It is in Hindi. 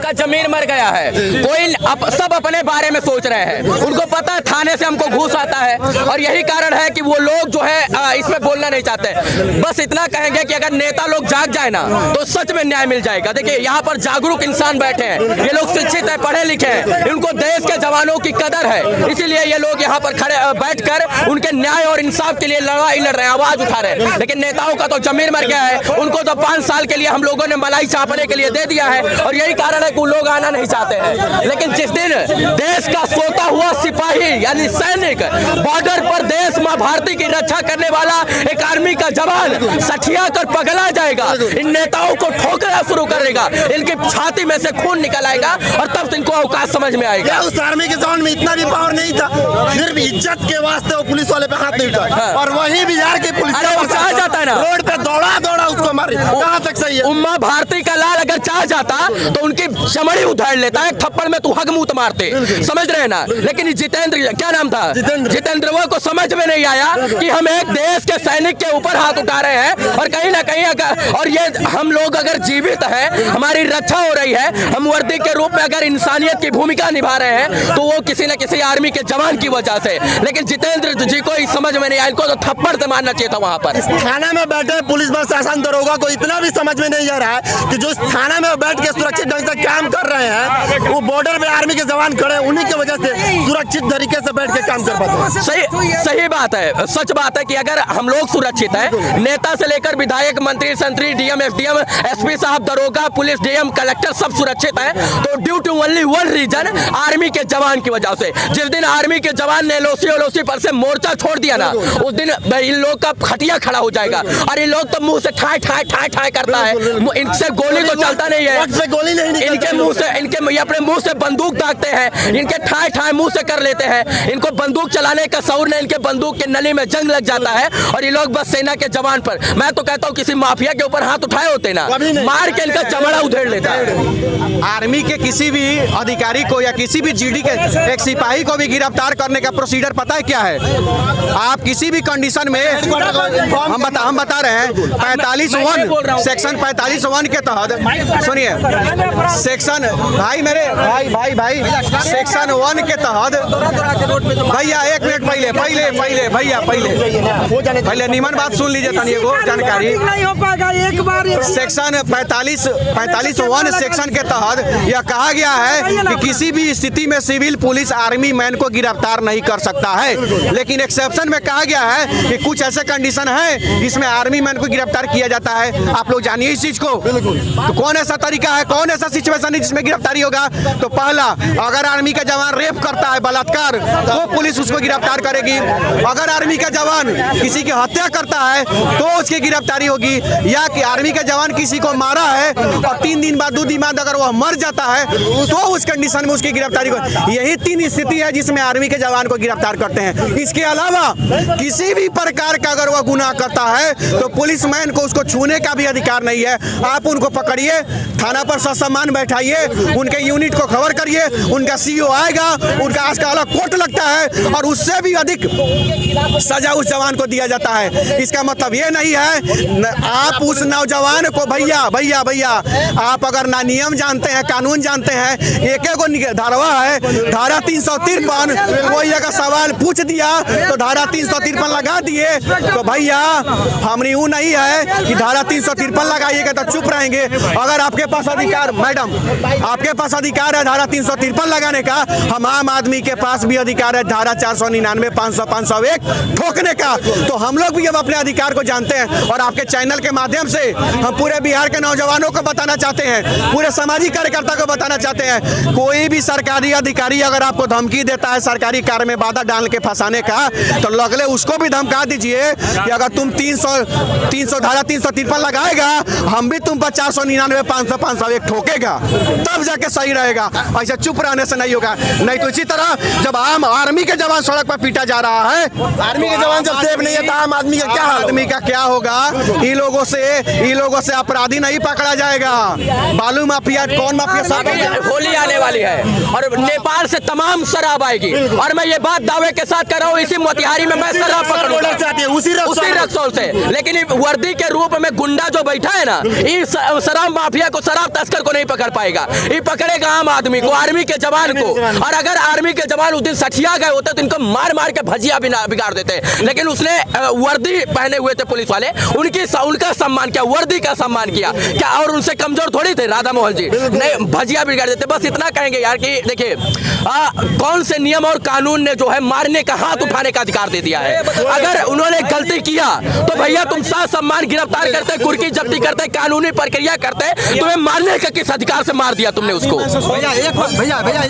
का जमीन मर गया है। कोई सब अपने बारे में सोच रहे हैं, उनको पता है थाने से हमको घूस आता है और यही कारण है कि वो लोग जो है इसमें बोलना नहीं चाहते। बस इतना कहेंगे कि अगर नेता लोग जाग जाए ना तो सच में न्याय मिल जाएगा। देखिए यहाँ पर जागरूक इंसान बैठे हैं, ये लोग शिक्षित है, पढ़े लिखे हैं, इनको देश के जवानों की कदर है, इसीलिए ये लोग यहाँ पर खड़े बैठकर उनके न्याय और इंसाफ के लिए लड़ाई लड़ रहे हैं, आवाज उठा रहे हैं। लेकिन नेताओं का तो जमीन मर गया है, उनको तो 5 साल के लिए हम लोगों ने मलाई चापने के लिए दे दिया है और यही कारण है कि वो लोग आना नहीं चाहते हैं। लेकिन जिस दिन देश का सोता हुआ सिपाही यानी सैनिक बॉर्डर पर देश मां भारती की रक्षा करने वाला एक आर्मी का जवान सठिया कर पगला जाएगा, इन नेताओं को ठोकना शुरू करेगा, इनकी छाती में से खून निकल आएगा और तब इनको अवकाश समझ में आएगा। उस आर्मी के जवान में इतना भी पावर नहीं था, फिर भी इज्जत के वास्ते वो पुलिस वाले पे हाथ नहीं उठाए और वही बिहार के पुलिस चाह जाता है ना रोड पे दौड़ा उसको मारे। कहाँ तक सही है? उम्मा भारती का लाल अगर चाह जाता तो उनकी चमड़ी उधेड़ लेता है, थप्पड़ में तू हग मुंह मारते, समझ रहे ना। लेकिन जितेंद्र, क्या नाम था, जितेंद्र वो को समझ में नहीं आया कि हम एक देश के सैनिक के ऊपर हाथ उठा रहे हैं और कहीं ना कहीं और ये हम लोग अगर जीवित है, हमारी रक्षा हो रही है, हम वर्दी के रूप में अगर इंसानियत की भूमिका निभा रहे हैं तो वो किसी न किसी आर्मी के जवान की वजह से। लेकिन जितेंद्र जी को समझ में नहीं आया, इनको तो थप्पड़ से मारना चाहिए था। वहां पर थाना में बैठे पुलिस बल शासन दरोगा को इतना भी समझ में नहीं आ रहा है कि जो थाना में बैठ के सुरक्षित ढंग से काम कर रहे हैं, वो बॉर्डर पे आर्मी के जवान खड़े, उन्हीं की वजह से सुरक्षित तरीके से बैठ के काम कर पाते हैं। सही बात है, सच बात है कि अगर हम लोग सुरक्षित हैं, नेता से लेकर विधायक, मंत्री, संतरी, डीएम, एसडीएम, एसपी साहब, दरोगा, पुलिस, डीएम, कलेक्टर सब सुरक्षित हैं, तो due to only one reason, army के जवान की वजह से। जिस दिन आर्मी के जवान ने एलओसी पर से मोर्चा छोड़ दिया ना, उस दिन इन लोग का खटिया खड़ा हो जाएगा। और ये लोग तो मुंह से ठाई करता है, इनसे गोली तो चलता नहीं है, इनके मुंह से अपने मुंह से बंदूक दागते हैं, इनके ठाई मुंह से कर लेते हैं, इनको बंदूक चलाने का शऊर नहीं, इनके बंदूक के नली में जंग लग जाता है और ये लोग बस सेना के जवान पर, मैं तो कहता हूँ किसी माफिया के ऊपर हाथ उठाए होते ना, मार के इनका चमड़ा उधेड़ लेता है। आर्मी के किसी भी अधिकारी को या किसी भी जीडी के एक सिपाही को भी गिरफ्तार करने का प्रोसीजर पता है क्या है? आप किसी भी कंडीशन में, हम बता रहे हैं 45(1) सेक्शन 45(1) के तहत, सुनिए सेक्शन, भाई मेरे भाई सेक्शन 1 के तहत, भैया एक मिनट पहले निमन बात सुन लीजिए तनी एगो जानकारी। सेक्शन 45(1) सेक्शन के तहत यह कहा गया है कि किसी भी स्थिति में सिविल पुलिस आर्मी मैन को गिरफ्तार नहीं कर सकता है, लेकिन एक्सेप्शन में कहा गया है कि कुछ ऐसे कंडीशन है जिसमें आर्मी मैन को गिरफ्तार किया जाता है। आप लोग जानिए इस चीज को, तो कौन ऐसा तरीका है, कौन ऐसा सिचुएशन है जिसमें गिरफ्तारी होगा? तो पहला, अगर आर्मी का जवान रेप करता है, बलात्कार, तो पुलिस उसको गिरफ्तार करेगी। अगर आर्मी का जवान किसी की हत्या करता है तो उसकी गिरफ्तारी होगी, या कि आर्मी का जवान किसी को मारा है और 3 दिन बाद 2 दिन बाद अगर वह मर जाता है तो उस कंडीशन में उसकी गिरफ्तारी होगी। यही 3 स्थिति है जिसमें आर्मी के जवान को गिरफ्तार करते हैं। इसके अलावा किसी भी प्रकार का अगर वह गुनाह करता है तो पुलिसमैन को उसको छूने का भी अधिकार नहीं है। आप उनको पकड़िए, थाना पर ससम्मान बैठाइए, उनके यूनिट को खबर करिए, उनका सीओ आएगा, उनका आज का अलग कोर्ट लगता है और उससे भी अधिक सजा उस जवान को दिया जाता है। इसका मतलब ये नहीं है आप उस नौजवान को, भैया आप अगर ना नियम जानते हैं, कानून जानते हैं, एक धारा है, धारा 353, कोई अगर सवाल पूछ दिया तो धारा 353 लगा दिए, तो भैया हमरी यूं नहीं है कि धारा 353 लगाइएगा तो चुप रहेंगे। अगर आपके पास अधिकार, मैडम आपके पास अधिकार है धारा 353 लगाने का, हम आम आदमी के पास भी अधिकार है धारा 499, 500, 501 ठोकने का। तो हम लोग भी अब अपने अधिकार को जानते हैं और आपके चैनल के माध्यम से हम पूरे बिहार के नौजवानों को बताना चाहते हैं, पूरे सामाजिक कार्यकर्ता को बताना चाहते हैं, कोई भी सरकारी अधिकारी अगर आपको धमकी देता है सरकारी कार्य में बाधा डाल के फंसाने का, तो लगले उसको भी धमका दीजिए कि अगर तुम 300 धारा 353 लगाएगा, हम भी तुम पर 499, 500, 501 ठोकेगा, तब जाके सही रहेगा। ऐसे चुप रहने से नहीं होगा। नहीं तो इसी तरह जब आम आर्मी के जवान सड़क पर पीटा जा रहा है, आर्मी के जवान जब सेफ नहीं है तो आम आदमी का क्या हाल आदमी का क्या होगा? इन लोगों से अपराधी नहीं पकड़ा जाएगा। बालू माफिया, कौन माफिया? सब होली आने वाली है और नेपाल से तमाम शराब आएगी और मैं ये बात दावे के साथ कर रहा हूँ, इसी मोतिहारी में मैं शराब पकड़ूंगा उसी रक्सौल से। लेकिन वर्दी के रूप में गुंडा जो बैठा है ना, इस शराब माफिया को, शराब तस्कर को नहीं पकड़ पाएगा। ये पकड़ेगा आम आदमी को, आर्मी के जवान को। और अगर आर्मी के जवान उस दिन सठिया गए होते तो इनको मार मार के भजिया बिगाड़ देते। लेकिन उसने वर्दी पहने हुए थे पुलिस वाले, उनका सम्मान किया, वर्दी का सम्मान किया क्या? और उनसे कमजोर थोड़ी थे राधा मोहन जी, नहीं भजिया बिगाड़ देते। बस इतना कहेंगे यार कि देखिए कौन से नियम और कानून ने जो है मारने का, हाथ उठाने का अधिकार दे दिया है। अगर उन्होंने गलती किया तो भैया तुम सम्मान गिरफ्तार करते, कुर्की जब्ती करते, कानूनी प्रक्रिया करते, तुम्हें मारने का किस अधिकार से मार दिया तुमने उसको? भैया